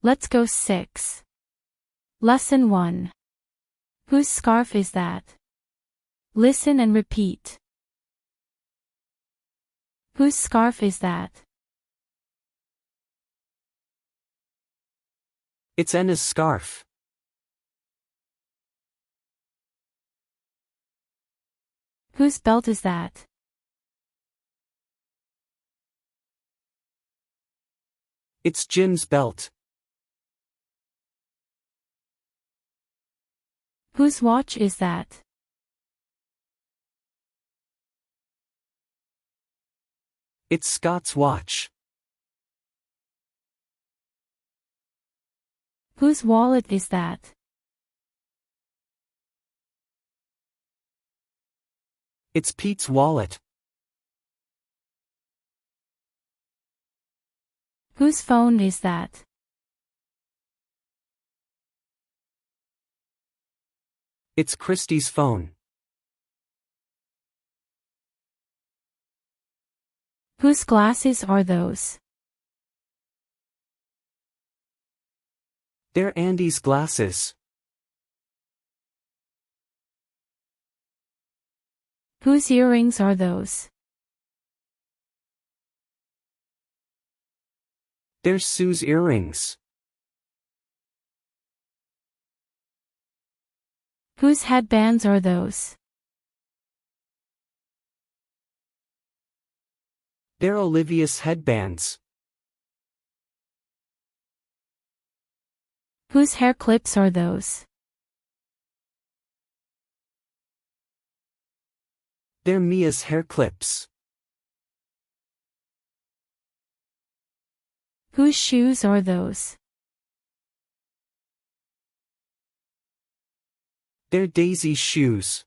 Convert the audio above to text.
Let's go 6. Lesson 1. Whose scarf is that? Listen and repeat. Whose scarf is that? It's Anna's scarf. Whose belt is that? It's Jim's belt. Whose watch is that? It's Scott's watch. Whose wallet is that? It's Pete's wallet. Whose phone is that? It's Christy's phone. Whose glasses are those? They're Andy's glasses. Whose earrings are those? They're Sue's earrings. Whose headbands are those? They're Olivia's headbands. Whose hair clips are those? They're Mia's hair clips. Whose shoes are those? They're Daisy's shoes.